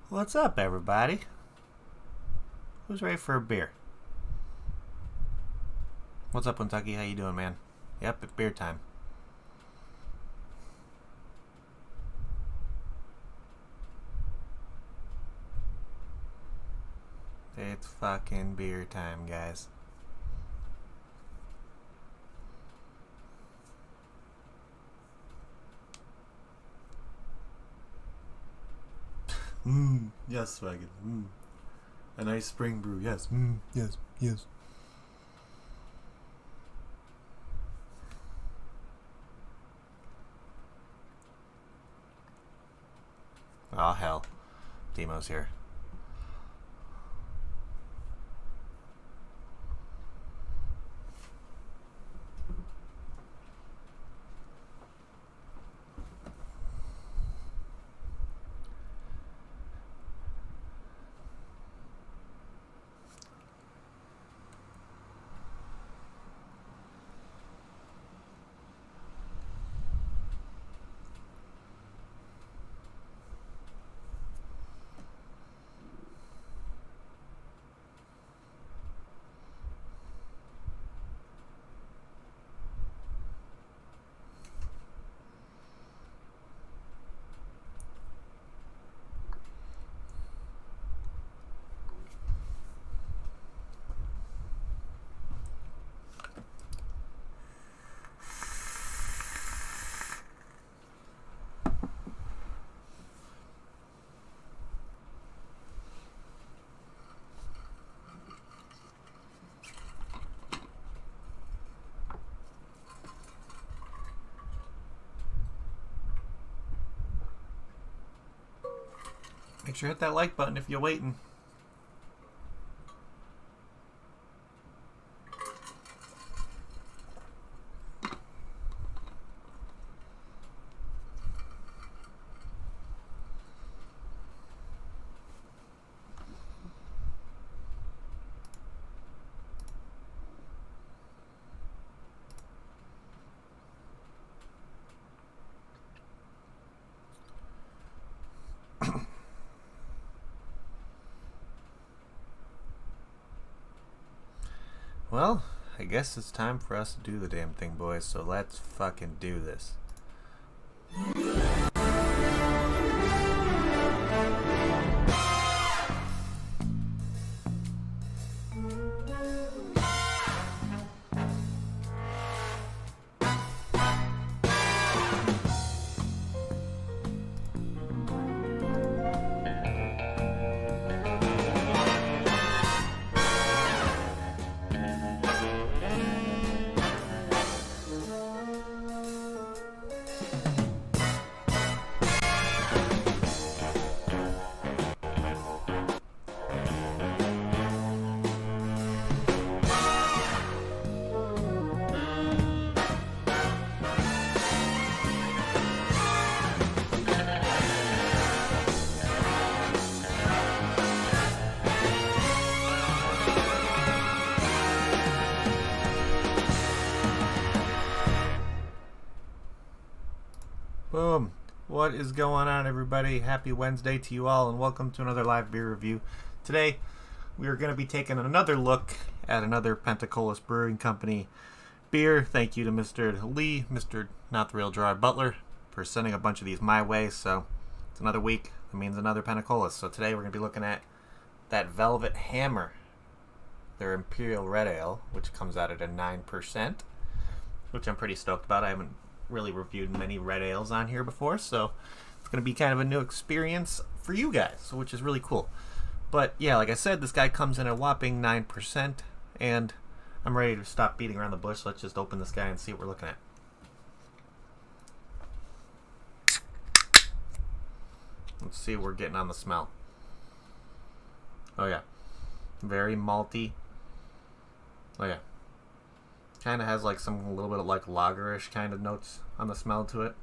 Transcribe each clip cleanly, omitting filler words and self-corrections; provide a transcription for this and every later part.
What's up, everybody? Who's ready for a beer? What's up, Kentucky? How you doing, man? Yep, it's beer time. It's fucking beer time, guys. Yes, Wagon. A nice spring brew, yes. Yes. Oh, hell. Demo's here. Make sure to hit that like button if you're waiting. Well, I guess it's time for us to do the damn thing, boys, so let's fucking do this. Boom. What is going on, everybody? Happy Wednesday to you all, and welcome to another live beer review. Today, we are going to be taking another look at another Peticolas Brewing Company beer. Thank you to Mr. Lee, Mr. Not the Real Gerard Butler, for sending a bunch of these my way. So, it's another week. That means another Peticolas. So today, we're going to be looking at that Velvet Hammer, their Imperial Red Ale, which comes out at a 9%, which I'm pretty stoked about. I haven't really reviewed many red ales on here before, so it's going to be kind of a new experience for you guys, which is really cool. But yeah, like I said, this guy comes in a whopping 9%, and I'm ready to stop beating around the bush. Let's just open this guy and see what we're looking at. Let's see what we're getting on the smell. Oh yeah, very malty. Oh yeah, kind of has like a little bit of like lagerish kind of notes on the smell to it.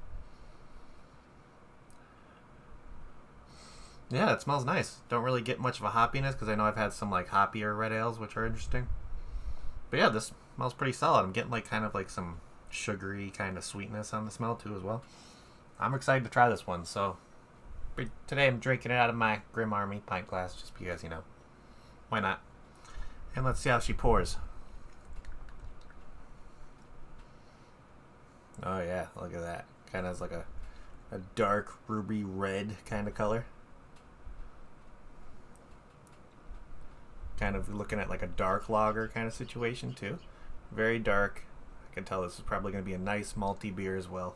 Yeah, it smells nice. Don't really get much of a hoppiness because I know I've had some like hoppier red ales which are interesting. But yeah, this smells pretty solid. I'm getting like kind of like some sugary kind of sweetness on the smell too as well. I'm excited to try this one, so But today I'm drinking it out of my Grim Army pint glass just because, you know, why not? And let's see how she pours. Oh yeah, look at that. Kind of has like a dark ruby red kind of color. Kind of looking at like a dark lager kind of situation too. Very dark. I can tell this is probably going to be a nice malty beer as well.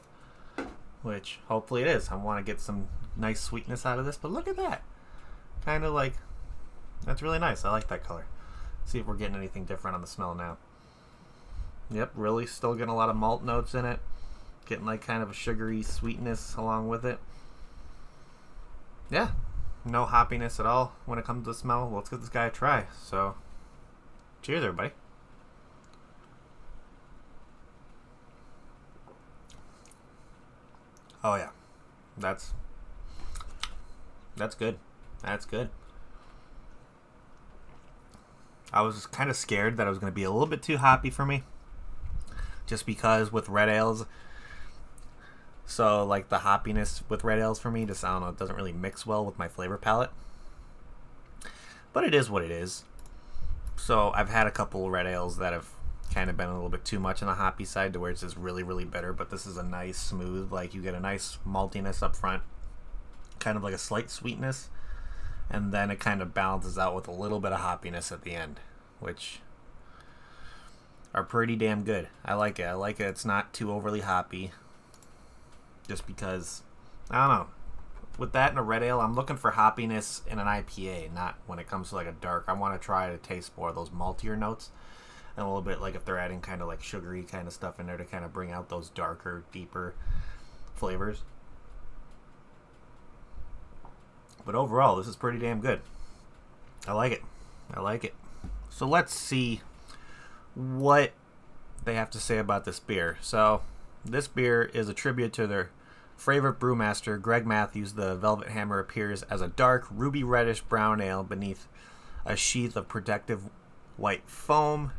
Which hopefully it is. I want to get some nice sweetness out of this, but look at that. Kind of like, that's really nice. I like that color. See if we're getting anything different on the smell now. Yep, really still getting a lot of malt notes in it. Getting like kind of a sugary sweetness along with it. Yeah, no hoppiness at all when it comes to the smell. Well, let's give this guy a try. So, cheers everybody. Oh yeah, that's good. That's good. I was kind of scared that it was going to be a little bit too hoppy for me, just because with red ales, so like the hoppiness with red ales for me, just I don't know, it doesn't really mix well with my flavor palette. But it is what it is. So I've had a couple red ales that have kind of been a little bit too much on the hoppy side to where it's just really, really bitter. But this is a nice smooth, like you get a nice maltiness up front, kind of like a slight sweetness, and then it kind of balances out with a little bit of hoppiness at the end, which are pretty damn good. I like it. I like it. It's not too overly hoppy, just because, I don't know, with that and a red ale, I'm looking for hoppiness in an IPA, not when it comes to like a dark. I want to try to taste more of those maltier notes, and a little bit like if they're adding kind of like sugary kind of stuff in there to kind of bring out those darker, deeper flavors. But overall, this is pretty damn good. I like it. I like it. So let's see what they have to say about this beer. So this beer is a tribute to their favorite brewmaster, Greg Matthews. The Velvet Hammer appears as a dark, ruby reddish brown ale beneath a sheath of protective white foam.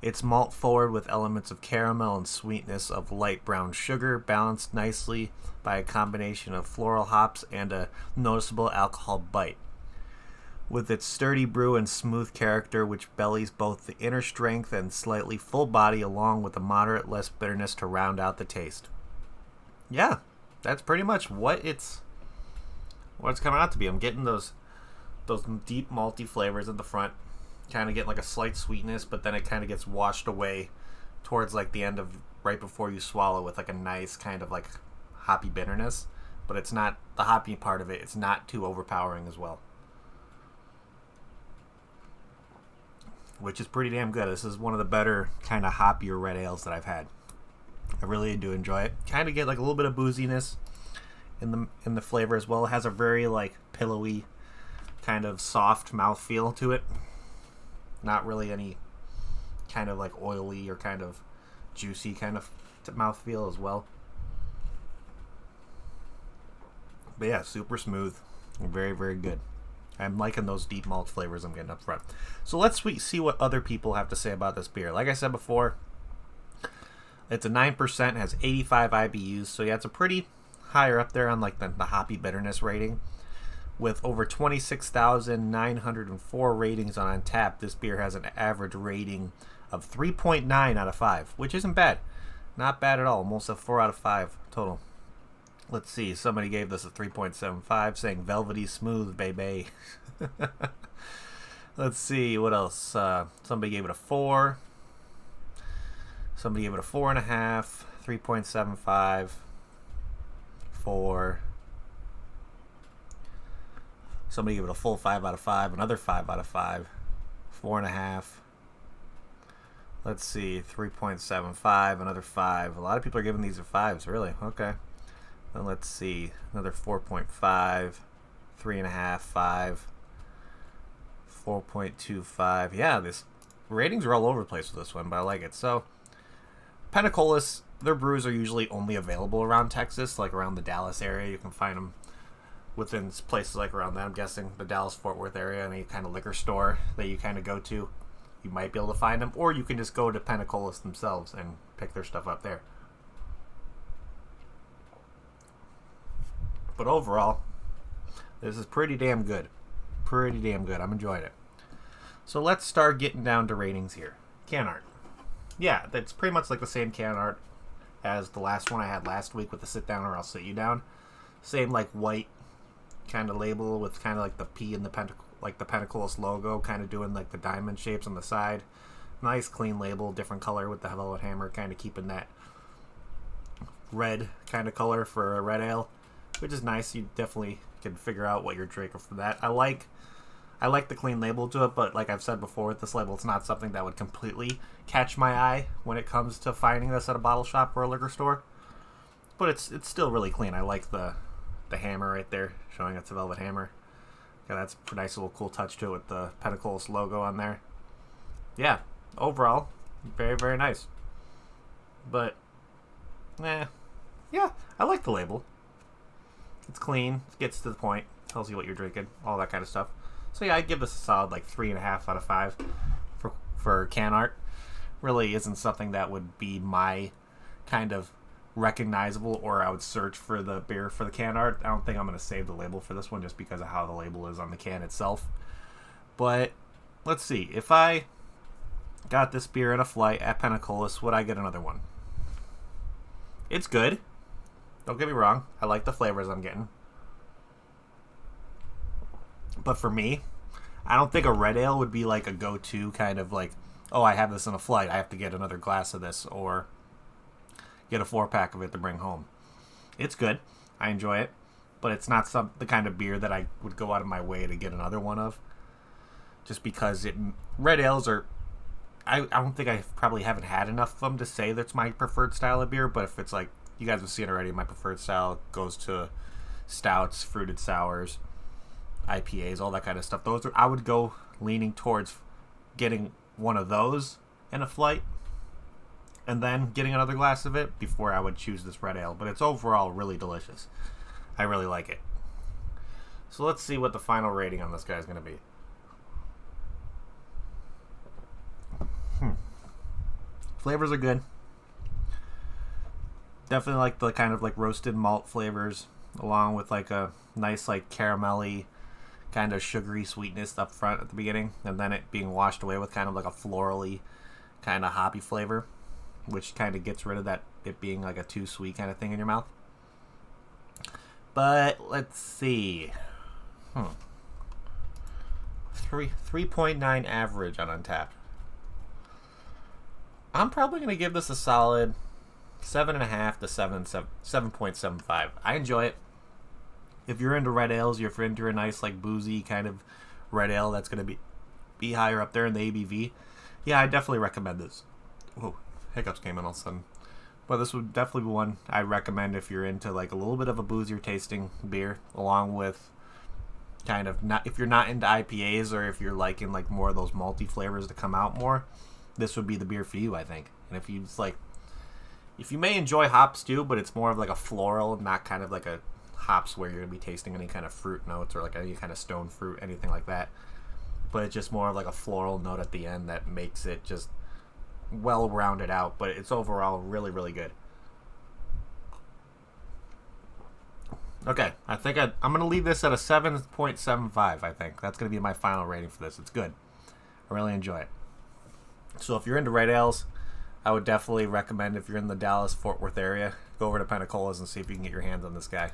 It's malt forward with elements of caramel and sweetness of light brown sugar, balanced nicely by a combination of floral hops and a noticeable alcohol bite. With its sturdy brew and smooth character, which bellies both the inner strength and slightly full body, along with a moderate less bitterness to round out the taste. Yeah, that's pretty much what it's coming out to be. I'm getting those deep malty flavors at the front, kind of getting like a slight sweetness, but then it kind of gets washed away towards like the end of right before you swallow with like a nice kind of like hoppy bitterness, but it's not the hoppy part of it. It's not too overpowering as well, which is pretty damn good. This is one of the better kind of hoppier red ales that I've had. I really do enjoy it. Kind of get like a little bit of booziness in the flavor as well. It has a very like pillowy kind of soft mouthfeel to it. Not really any kind of like oily or kind of juicy kind of mouthfeel as well. But yeah, super smooth. Very, very good. I'm liking those deep malt flavors I'm getting up front. So let's see what other people have to say about this beer. Like I said before, it's a 9%, has 85 IBUs. So yeah, it's a pretty higher up there on like the hoppy bitterness rating. With over 26,904 ratings on Untappd, this beer has an average rating of 3.9 out of 5, which isn't bad. Not bad at all. Almost a 4 out of 5 total. Let's see. Somebody gave this a 3.75, saying velvety smooth, baby. Let's see. What else? Somebody gave it a 4. Somebody gave it a 4.5, 3.75, 4. Somebody gave it a full 5 out of 5, another 5 out of 5, 4.5. Let's see, 3.75, another 5. A lot of people are giving these a 5s, really. Okay. And let's see, another 4.5, 3.5, 5, 4.25. Yeah, this ratings are all over the place with this one, but I like it. So, Peticolas, their brews are usually only available around Texas, like around the Dallas area. You can find them within places like around that. I'm guessing the Dallas-Fort Worth area, any kind of liquor store that you kind of go to, you might be able to find them, or you can just go to Peticolas themselves and pick their stuff up there. But overall, This is pretty damn good. Pretty damn good. I'm enjoying it. So let's start getting down to ratings here. Can art. Yeah, that's pretty much like the same can art as the last one I had last week with the sit down or I'll sit you down. Same like white kind of label with kind of like the P and the Peticolas logo, kind of doing like the diamond shapes on the side. Nice clean label, different color with the velvet hammer, kind of keeping that red kind of color for a red ale, which is nice. You definitely can figure out what you're drinking from that. I like the clean label to it, but like I've said before with this label, it's not something that would completely catch my eye when it comes to finding this at a bottle shop or a liquor store. But it's still really clean. I like the hammer right there, showing it's a velvet hammer. Yeah, that's a nice little cool touch to it with the Peticolas logo on there. Yeah, overall, very, very nice. But, yeah, I like the label. It's clean, it gets to the point, tells you what you're drinking, all that kind of stuff. So yeah, I'd give this a solid like 3.5 out of 5 for can art. Really isn't something that would be my kind of recognizable, or I would search for the beer for the can art. I don't think I'm going to save the label for this one just because of how the label is on the can itself. But let's see, if I got this beer in a flight at Peticolas, would I get another one? It's good. Don't get me wrong. I like the flavors I'm getting. But for me, I don't think a red ale would be like a go-to kind of like, oh, I have this in a flight, I have to get another glass of this, or get a 4-pack of it to bring home. It's good. I enjoy it. But it's not the kind of beer that I would go out of my way to get another one of. Just because red ales are... I don't think I probably haven't had enough of them to say that's my preferred style of beer, but if it's like, you guys have seen already, my preferred style goes to stouts, fruited sours, IPAs, all that kind of stuff. I would go leaning towards getting one of those in a flight and then getting another glass of it before I would choose this red ale. But it's overall really delicious. I really like it. So let's see what the final rating on this guy is going to be. Flavors are good. Definitely like the kind of like roasted malt flavors, along with like a nice like caramelly kind of sugary sweetness up front at the beginning, and then it being washed away with kind of like a florally kind of hoppy flavor, which kind of gets rid of that it being like a too sweet kind of thing in your mouth. But let's see. 3.9 average on Untappd. I'm probably going to give this a solid 7.5 to 7.75. I enjoy it. If you're into red ales, if you're into a nice like boozy kind of red ale that's going to be higher up there in the ABV, yeah, I definitely recommend this. Whoa, hiccups came in all of a sudden. But this would definitely be one I recommend if you're into like a little bit of a boozier tasting beer, along with kind of not, if you're not into IPAs, or if you're liking like more of those malty flavors to come out more, this would be the beer for you, I think. And if you if you may enjoy hops too, but it's more of like a floral, not kind of like a hops where you're going to be tasting any kind of fruit notes or like any kind of stone fruit, anything like that. But it's just more of like a floral note at the end that makes it just well rounded out. But it's overall really, really good. Okay, I think I'm going to leave this at a 7.75, I think. That's going to be my final rating for this. It's good. I really enjoy it. So if you're into red ales, I would definitely recommend, if you're in the Dallas-Fort Worth area, go over to Peticolas and see if you can get your hands on this guy.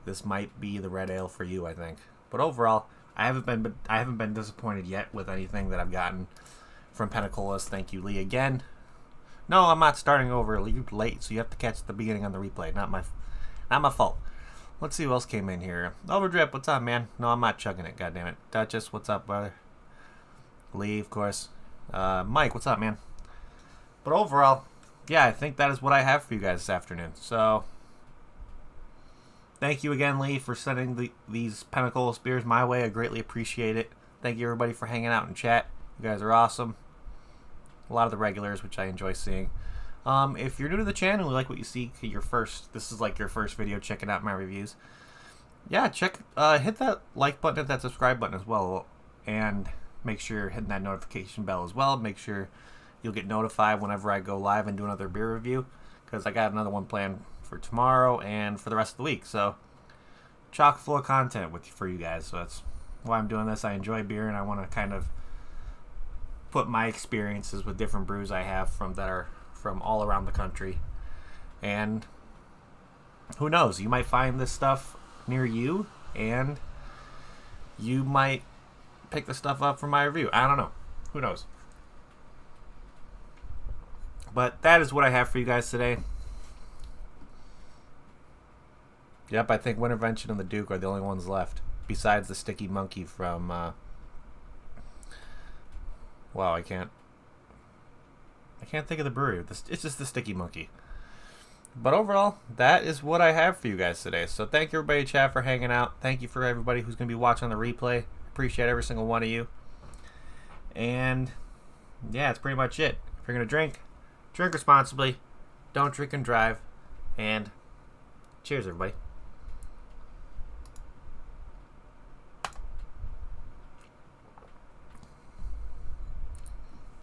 This might be the red ale for you, I think. But overall, I haven't been disappointed yet with anything that I've gotten from Peticolas. Thank you, Lee, again. No, I'm not starting over late, so you have to catch the beginning on the replay. Not my fault. Let's see who else came in here. Overdrip, what's up, man? No, I'm not chugging it, goddammit. Duchess, what's up, brother? Lee, of course. Mike, what's up, man? But overall, yeah, I think that is what I have for you guys this afternoon. So, thank you again, Lee, for sending these Peticolas beers my way. I greatly appreciate it. Thank you, everybody, for hanging out in chat. You guys are awesome. A lot of the regulars, which I enjoy seeing. If you're new to the channel and you like what you see, this is like your first video checking out my reviews. Yeah, hit that like button and that subscribe button as well. And make sure you're hitting that notification bell as well. Make sure you'll get notified whenever I go live and do another beer review, because I got another one planned for tomorrow and for the rest of the week. So chock full of content for you guys. So that's why I'm doing this. I enjoy beer, and I want to kind of put my experiences with different brews I have that are from all around the country. And who knows, you might find this stuff near you, and you might pick the stuff up from my review. I don't know. Who knows? But that is what I have for you guys today. Yep, I think Wintervention and the Duke are the only ones left, besides the Sticky Monkey from... wow, I can't think of the brewery. It's just the Sticky Monkey. But overall, that is what I have for you guys today. So thank you, everybody, chat, for hanging out. Thank you for everybody who's going to be watching the replay. Appreciate every single one of you. And yeah, that's pretty much it. If you're going to drink responsibly. Don't drink and drive. And cheers, everybody.